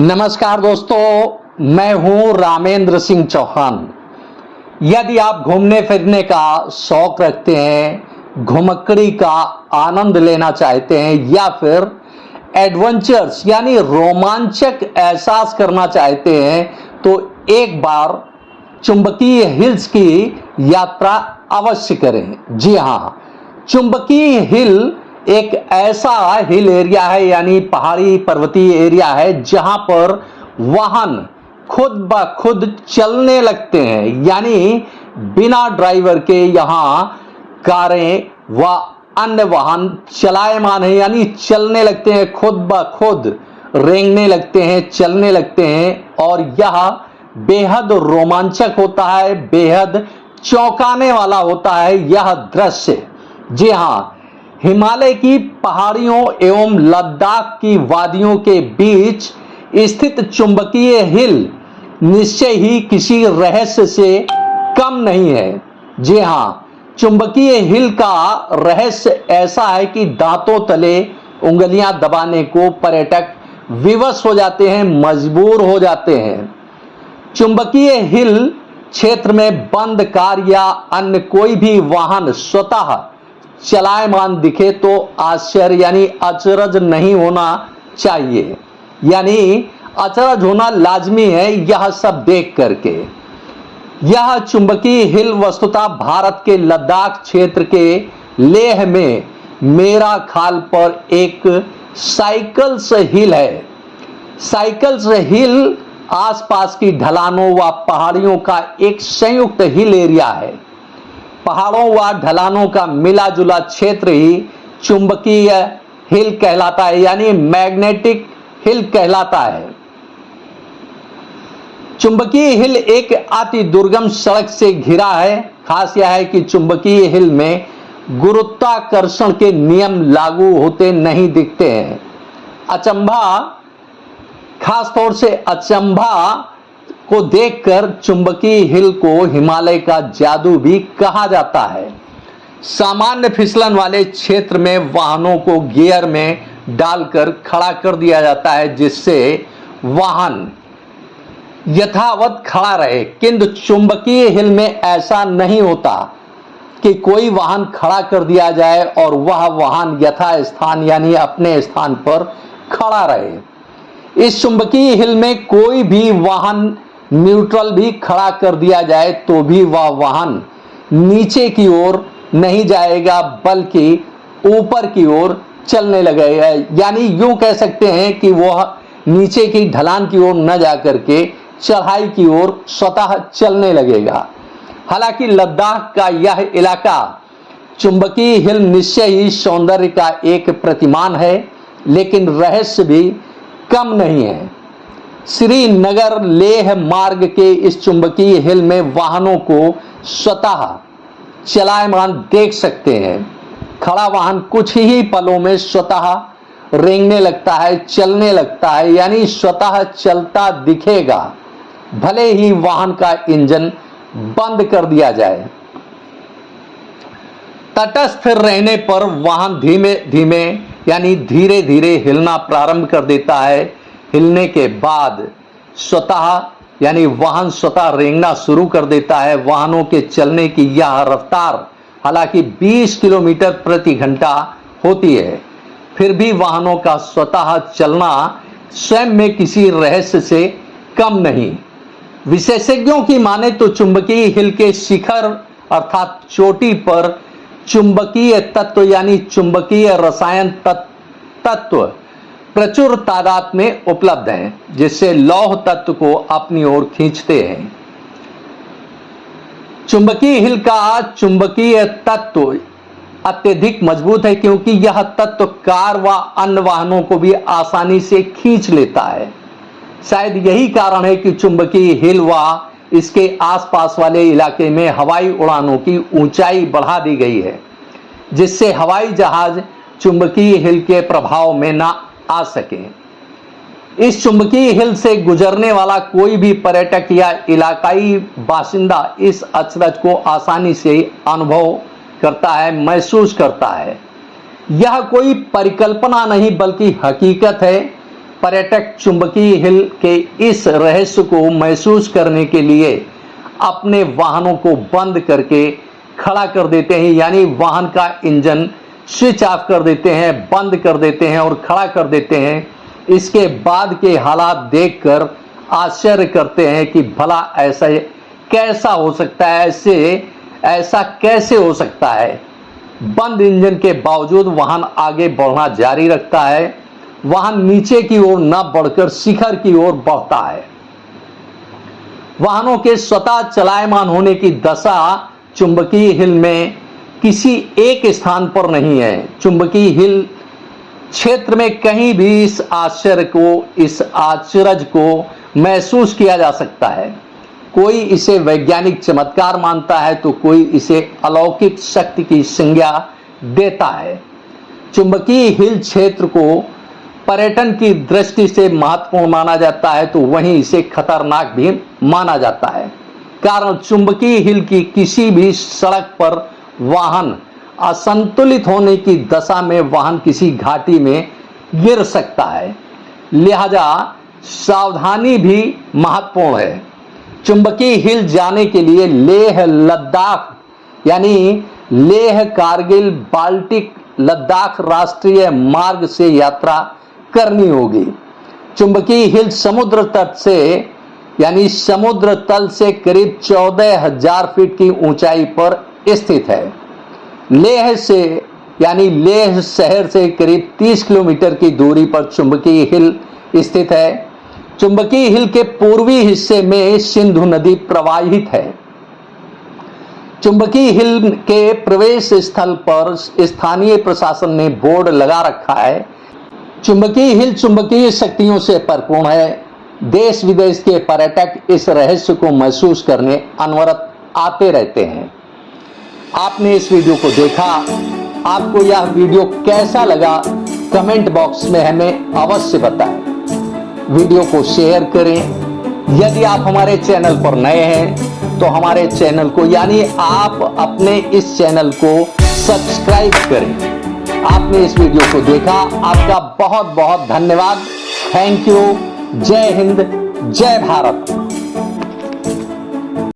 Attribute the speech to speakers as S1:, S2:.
S1: नमस्कार दोस्तों, मैं हूं रामेंद्र सिंह चौहान। यदि आप घूमने फिरने का शौक रखते हैं, घुमक्कड़ी का आनंद लेना चाहते हैं या फिर एडवेंचर्स यानी रोमांचक एहसास करना चाहते हैं तो एक बार चुंबकीय हिल्स की यात्रा अवश्य करें। जी हाँ, चुंबकीय हिल एक ऐसा हिल एरिया है यानी पहाड़ी पर्वतीय एरिया है जहां पर वाहन खुद ब खुद चलने लगते हैं, यानी बिना ड्राइवर के यहां कारें व अन्य वाहन चलायमान है, यानी चलने लगते हैं, खुद ब खुद रेंगने लगते हैं, चलने लगते हैं। और यह बेहद रोमांचक होता है, बेहद चौंकाने वाला होता है यह दृश्य। जी हाँ, हिमालय की पहाड़ियों एवं लद्दाख की वादियों के बीच स्थित चुंबकीय हिल निश्चय ही किसी रहस्य से कम नहीं है। जी हाँ, चुंबकीय हिल का रहस्य ऐसा है कि दांतों तले उंगलियां दबाने को पर्यटक विवश हो जाते हैं, मजबूर हो जाते हैं। चुंबकीय हिल क्षेत्र में बंद कार या अन्य कोई भी वाहन स्वतः चलायमान दिखे तो आश्चर्य यानी अचरज नहीं होना चाहिए, यानी अचरज होना लाजमी है यह सब देख करके। यह चुंबकीय हिल वस्तुतः भारत के लद्दाख क्षेत्र के लेह में मेरा खाल पर एक साइकिल्स हिल है। साइकिल्स हिल आसपास की ढलानों व पहाड़ियों का एक संयुक्त हिल एरिया है। पहाड़ों व ढलानों का मिला जुला क्षेत्र ही चुंबकीय हिल कहलाता है, यानी मैग्नेटिक हिल कहलाता है। चुंबकीय हिल एक अति दुर्गम सड़क से घिरा है। खास यह है कि चुंबकीय हिल में गुरुत्वाकर्षण के नियम लागू होते नहीं दिखते हैं। अचंभा, खासतौर से अचंभा को देखकर चुंबकीय हिल को हिमालय का जादू भी कहा जाता है। सामान्य फिसलन वाले क्षेत्र में वाहनों को गियर में डालकर खड़ा कर दिया जाता है जिससे वाहन यथावत खड़ा रहे, किंतु चुंबकीय हिल में ऐसा नहीं होता कि कोई वाहन खड़ा कर दिया जाए और वह वाहन यथास्थान यानी अपने स्थान पर खड़ा रहे। इस चुंबकीय हिल में कोई भी वाहन न्यूट्रल भी खड़ा कर दिया जाए तो भी वह वाहन नीचे की ओर नहीं जाएगा बल्कि ऊपर की ओर चलने लगेगा, यानी यूं कह सकते हैं कि वह नीचे की ढलान की ओर न जाकर के चढ़ाई की ओर स्वतः चलने लगेगा। हालांकि लद्दाख का यह इलाका चुंबकीय हिल निश्चय ही सौंदर्य का एक प्रतिमान है, लेकिन रहस्य भी कम नहीं है। श्रीनगर लेह मार्ग के इस चुंबकीय हिल में वाहनों को स्वतः चलायमान देख सकते हैं। खड़ा वाहन कुछ ही पलों में स्वतः रेंगने लगता है, चलने लगता है, यानी स्वतः चलता दिखेगा, भले ही वाहन का इंजन बंद कर दिया जाए। तटस्थ रहने पर वाहन धीमे धीमे यानी धीरे धीरे हिलना प्रारंभ कर देता है। हिलने के बाद स्वतः यानी वाहन स्वतः रेंगना शुरू कर देता है। वाहनों के चलने की यह रफ्तार हालांकि 20 किलोमीटर प्रति घंटा होती है, फिर भी वाहनों का स्वतः चलना स्वयं में किसी रहस्य से कम नहीं। विशेषज्ञों की माने तो चुंबकीय हिल के शिखर अर्थात चोटी पर चुंबकीय तत्व यानी चुंबकीय रसायन तत्व प्रचुर तादाद में उपलब्ध हैं, जिससे लौह तत्व को अपनी ओर खींचते हैं। चुंबकीय हिल का चुंबकीय तत्व अत्यधिक मजबूत है क्योंकि यह तत्व कार व अन्य वाहनों को भी आसानी से खींच लेता है। शायद यही कारण है कि चुंबकीय हिल व इसके आसपास वाले इलाके में हवाई उड़ानों की ऊंचाई बढ़ा दी गई है, जिससे हवाई जहाज चुंबकीय हिल के प्रभाव में न आ सके। इस चुंबकीय हिल से गुजरने वाला कोई भी पर्यटक या इलाकाई बासिंदा इस अचरज को आसानी से अनुभव करता है, महसूस करता है। यह कोई परिकल्पना नहीं बल्कि हकीकत है। पर्यटक चुंबकीय हिल के इस रहस्य को महसूस करने के लिए अपने वाहनों को बंद करके खड़ा कर देते हैं, यानी वाहन का इंजन स्विच ऑफ कर देते हैं, बंद कर देते हैं और खड़ा कर देते हैं। इसके बाद के हालात देखकर आश्चर्य करते हैं कि भला ऐसा कैसा हो सकता है, ऐसा कैसे हो सकता है। बंद इंजन के बावजूद वाहन आगे बढ़ना जारी रखता है। वाहन नीचे की ओर न बढ़कर शिखर की ओर बढ़ता है। वाहनों के स्वतः चलायमान होने की दशा चुंबकीय हिल में किसी एक स्थान पर नहीं है। चुंबकीय हिल क्षेत्र में कहीं भी इस आश्चर्य को महसूस किया जा सकता है। कोई इसे वैज्ञानिक चमत्कार मानता है तो कोई इसे अलौकिक शक्ति की संज्ञा देता है। चुंबकीय हिल क्षेत्र को पर्यटन की दृष्टि से महत्वपूर्ण माना जाता है तो वहीं इसे खतरनाक भी माना जाता है। कारण चुंबकीय हिल की किसी भी सड़क पर वाहन असंतुलित होने की दशा में वाहन किसी घाटी में गिर सकता है, लिहाजा सावधानी भी महत्वपूर्ण है। चुंबकीय हिल जाने के लिए लेह लद्दाख यानी लेह कारगिल बाल्टिक लद्दाख राष्ट्रीय मार्ग से यात्रा करनी होगी। चुंबकीय हिल समुद्र तट से यानी समुद्र तल से करीब 14,000 फीट की ऊंचाई पर स्थित है। लेह से यानी लेह शहर से करीब 30 किलोमीटर की दूरी पर चुंबकीय हिल स्थित है। चुंबकीय हिल के पूर्वी हिस्से में सिंधु नदी प्रवाहित है। चुंबकीय हिल के प्रवेश स्थल पर स्थानीय प्रशासन ने बोर्ड लगा रखा है। चुंबकीय हिल चुंबकीय शक्तियों से परिपूर्ण है। देश विदेश के पर्यटक इस रहस्य को महसूस करने अनवरत आते रहते हैं। आपने इस वीडियो को देखा, आपको यह वीडियो कैसा लगा कमेंट बॉक्स में हमें अवश्य बताएं। वीडियो को शेयर करें। यदि आप हमारे चैनल पर नए हैं तो हमारे चैनल को यानी आप अपने इस चैनल को सब्सक्राइब करें। आपने इस वीडियो को देखा, आपका बहुत बहुत धन्यवाद। Thank you. जय हिंद, जय भारत।